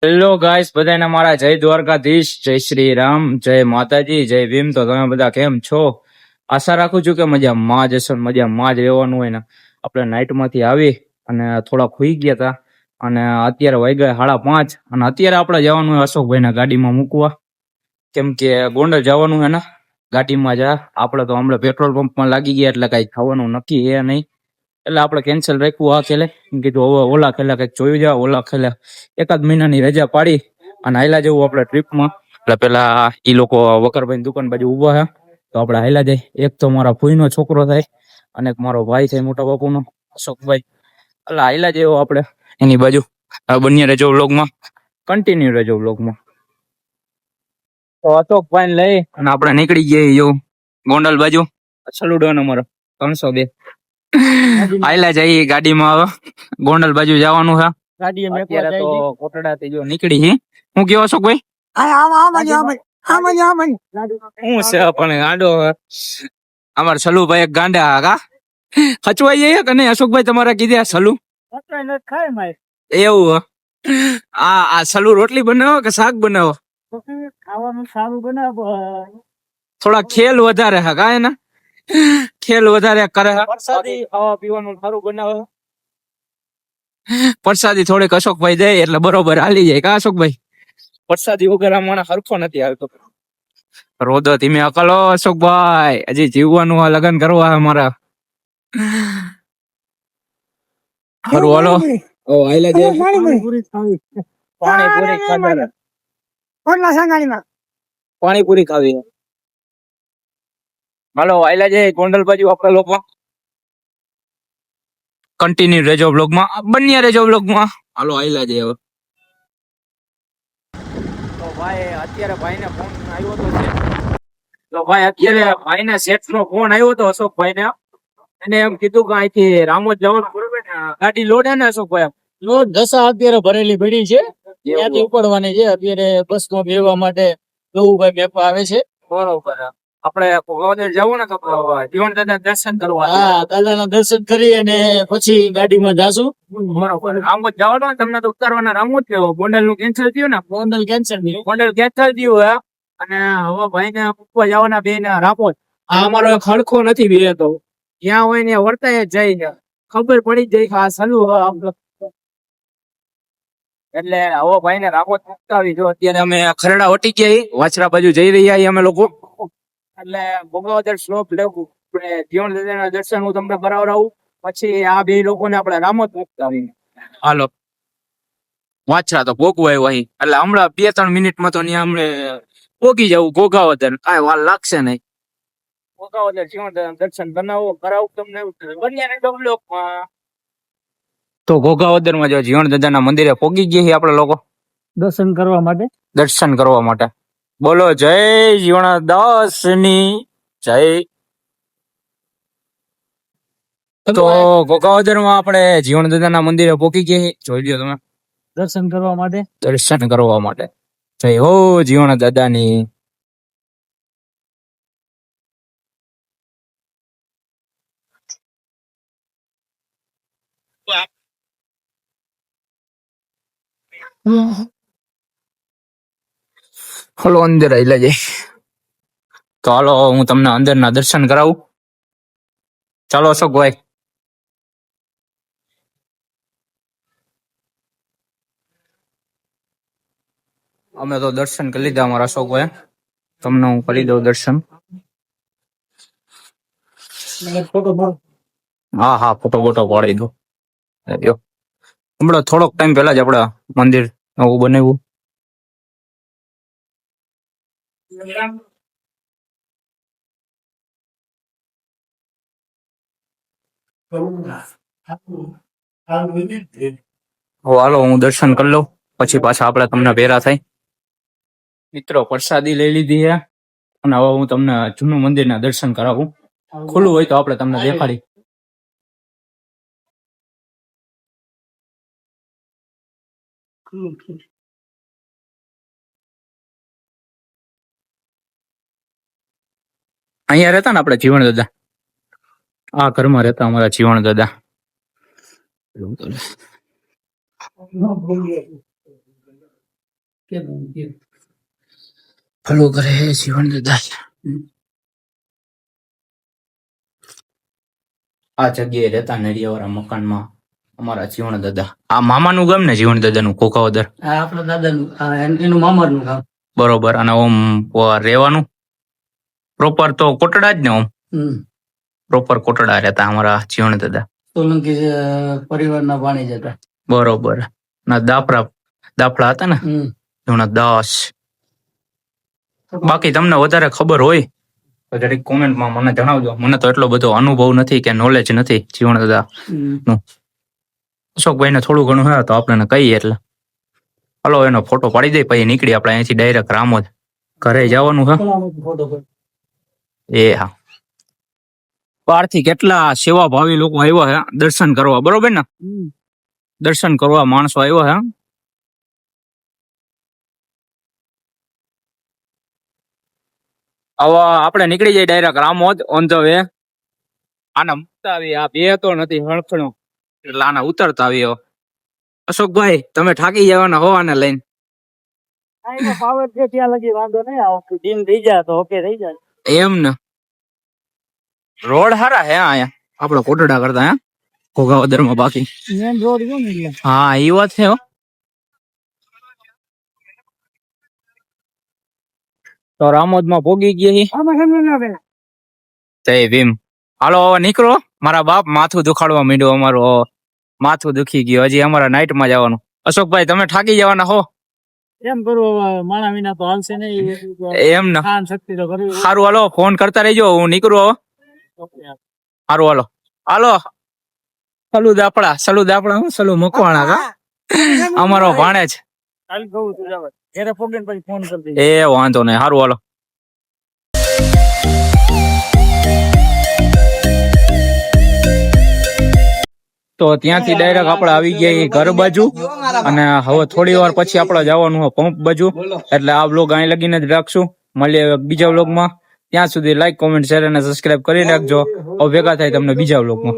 Hello guys, બધાને મારા જય દ્વારકાધીશ, જય શ્રી રામ, જય માતાજી, જય ભીમ. તો તમે બધા કેમ છો? આશા રાખું છું કે મજામાં જ હશો ને મજામાં જ રહેવાનું હોય ને. આપણે નાઇટમાંથી આવી અને થોડા ખુઈ ગયા હતા અને અત્યારે વાગ્યા 5:30 અને અત્યારે આપણે જવાનું હોય અશોકભાઈના ગાડીમાં મૂકવા, કેમ કે ગોંડલ જવાનું હે ને. ગાડીમાં જા આપણે તો હમણાં પેટ્રોલ પંપમાં લાગી ગયા એટલે કઈ ખાવાનું નક્કી હે નહીં, એટલે આપણે કેન્સલ રાખ્યું આ ખેલે. કીધું હવે ઓલા ખેલા કંઈક જોયું જાય, ઓલા ખેલા એકાદ મહિનાની રજા પાડી અને હાયલા જવું આપણે ટ્રીપમાં. એટલે પેલા ઈ લોકો વકરભાઈ દુકાન બાજુ ઉભા છે, તો આપણે હાયલા જાય. એક તો મારા ફૂઈનો છોકરો થાય અને એક મારો ભાઈ થાય મોટા બાપુનો અશોકભાઈ. એટલે હાયલા જેવો આપણે એની બાજુ. બન્યા રહેજો વ્લોગમાં, કન્ટિન્યુ રહેજો વ્લોગમાં. તો અશોકભાઈ લઈ અને આપણે નીકળી ગયા જો ગોંડલ બાજુ. સલુડો નંબર 302 આયલા જઈએ ગાડીમાં. હવે ગોંડલ બાજુ જવાનું છે. અત્યારે તો કોટડાથી જો નીકળી હી. હું કેવો છો ભાઈ? હું છે પણ ગાંડો અમાર સલુભાઈ એક ગાંડા કા ખચવાઈ જાય કે નહીં અશોકભાઈ? તમારા કીધે સલુ એવું આ સલુ રોટલી બનાવો કે શાક બનાવો? ખાવાનું સારું બનાવો. થોડા ખેલ વધારે હા કા એના ખેલ વધારે કરે. પ્રસાદી ખાવા પીવાનું સારું બનાવે. પ્રસાદી થોડીક અશોકભાઈ દે એટલે બરોબર હાલી જાય કા અશોકભાઈ? પ્રસાદી વગર મને હરખો નથી આવતો. રોદો ધીમે અકલો અશોકભાઈ, હજી જીવવાનું આ લગન કરવા અમારા. હારું હાલો. ઓ આઈલા જે પાણીપુરી ખાવી. હાલો આઈલા જે ગોંડલ બાજુ આપણે લોકો. કન્ટિન્યુ રહેજો બ્લોગમાં, બન્યા રહેજો બ્લોગમાં. હાલો આઈલા જે હવે. તો ભાઈ અત્યારે ભાઈને ફોન આવ્યો તો છે. તો ભાઈ અત્યારે ભાઈને શેઠનો ફોન આવ્યો તો અશોકભાઈને. એને એમ કીધું કે અહીંથી રામોદ જવાનું બરોબર ને, ગાડી લોડ હે ને અશોકભાઈ? લોડ દશા અત્યારે ભરેલી પડી છે, ત્યાંથી ઉપડવાની છે. અત્યારે બસમાં બેસવા માટે ગૌભાઈ મેપા આવે છે. બરોબર. આપણે ગોગાવદર જવું ને તો જીવન દાદા દર્શન કરવા. હા, દાદાના દર્શન કરી અને પછી ગાડીમાં જાશું. બરોબર. રામોદ જવાનું તમને તો ઉતારવાના રામોદ થયો. ગોંડલ નું કેન્સલ થયું ને? ગોંડલ કેન્સલ થયું. ગોંડલ કેન્સલ થયું હે અને હવે ભાઈ ને પૂછવા જવાના બે ને રામોદ. આ અમારો ખડખો નથી બે તો જ્યાં હોય ને વર્તાય જ જાય, ખબર પડી જાય કે આ સલુ. એટલે હવે ભાઈ ને રામોદ મુકતા આવી. જો અત્યારે અમે ખરડા વટી ગયા, વાછરા બાજુ જઈ રહ્યા અમે લોકો. એટલે ભોગાવદર સ્લોપ લેવું જીવન દાદાના દર્શન હું તમને કરાવડાવું, પછી આ બે લોકોને આપણે રામોદ મુકતા આવી. હાલો વાછરા તો ભોગવાય અહીં, એટલે હમણાં 2-3 મિનિટમાં તો ત્યાં હમણે પોગી જવું ગોગાવદર. કાંઈ વાર લાગશે નહીં. ગોગાવદર જીવન દાદાના દર્શન કરાવું તમને. તો ગોગાવદર માં જો જીવણ દાદાના મંદિરે પોગી ગયા આપણે લોકો દર્શન કરવા માટે. દર્શન કરવા માટે. બોલો જય જીવણ દાસની જય. તો ગોગાવદર માં આપણે જીવણ દાદાના મંદિરે પોગી ગયા. જોઈ લ્યો તમે. દર્શન કરવા માટે. દર્શન કરવા માટે. જય હો જીવણ દાદાની. હલો અંદર આઈલા જાય. તો હાલો હું તમને અંદરના દર્શન કરાવું. ચાલો અશોકભાઈ. અમે તો દર્શન કરી લીધા અમારા અશોકભાઈ. તમને હું કરી દઉં દર્શન. હા હા, ફોટો બોટો પાડી દો. હમણાં થોડોક ટાઈમ પહેલા જ આપડા મંદિર નવું બનાવ્યું. હાલો હું દર્શન કરી લઉં, પછી પાછા આપણે તમને ભેરા થાય. મિત્રો પ્રસાદી લઈ લીધી છે અને હવે હું તમને જૂનું મંદિરના દર્શન કરાવું. ખુલ્લું હોય તો આપણે તમને દેખાડી. અહીંયા રહેતા ને આપણે જીવણ દાદા, આ ઘરમાં રહેતા અમારા જીવણ દાદા. ભલું કરે હે જીવન દાદા. આ જગ્યાએ રહેતા નડિયાવાળા મકાનમાં અમારા જીવન દાદા. આ મામાનું ગામ ને જીવન દાદાનું કોકાવદર. આપણા દાદાનું એનું મામાનું કામ. બરોબર. અને ઓમ રહેવાનું પ્રોપર તો કોટડા જ ને ઓમ પ્રોપર કોટડા રહેતા અમારા જીવન દાદા. સોલંકી પરિવારના પાણી જતા. બરોબર. ના દાફડા હતા ને એના દાસ. બાકી તમને વધારે ખબર હોય તો જરીક કોમેન્ટમાં મને જણાવજો. મને તો એટલો બધો અનુભવ નથી કે નોલેજ નથી જીવન દાદા નું. અશોકભાઈ ને થોડું ઘણું હે તો આપણે કહીએ એટલે હલો એનો ફોટો પાડી દઈ પછી નીકળી આપણે અહીંથી ડાયરેક્ટ રામોદ ઘરે જવાનું હે. એ હા. બહારથી કેટલા સેવા ભાવી લોકો આવ્યા હે દર્શન કરવા. બરોબર ને દર્શન કરવા માણસો આવ્યા હે. હવે આપણે નીકળી જઈએ direct Ramod on the way. આના મુકતા આવી આ બે તો નથી હળખણો એટલે આના ઉતરતા આવી. અશોકભાઈ તમે થાકી જવાના હો આને લઈને. પાવર છે ત્યાં લગી વાંધો નહીં આવે. ડીમ થઈ જાય તો ઓકે થઈ જાય. એમ ને રોડ હારા હે આયા આપડે કોટડા કરતા હે ઘોઘાવદર માં. બાકી મેન રોડ છે ને એટલે. હા એ વાત છે હો. તો રામોદ માં ભોગી ગયા જય ભીમ. હાલો હવે નીકળો મારા બાપ. માથું દુખાડવા માંડ્યું અમારું. માથું દુખી ગયું. હજી અમારા નાઈટ માં જવાનું. અશોકભાઈ તમે થાકી જવાના હો. એમ કરવું માણા વિના તો હાલશે નહીં. એમ ને ખાન શક્તિ તો કરવી. સારું હાલો ફોન કરતા રહેજો હું નીકળું હવે. સારું હાલો હાલો. સલુ દાપડા સલુ મકવાણા કા અમારો ભાણે જ. કાલ કહું તું જવા ઘરે પોગીને પછી ફોન કરી એ વાંધો નહીં. સારું હાલો. તો ત્યાંથી ડાયરેક્ટ આપણે આવી ગયા ઘર બાજુ અને હવે થોડી વાર પછી આપણે જવાનું હોય પંપ બાજુ. એટલે આ બ્લોગ અહીં લગીને જ રાખશું. મળીએ બીજા બ્લોગમાં. ત્યાં સુધી લાઈક કોમેન્ટ શેર અને સબસ્ક્રાઇબ કરી રાખજો. હવે ભેગા થાય તમને બીજા બ્લોગમાં.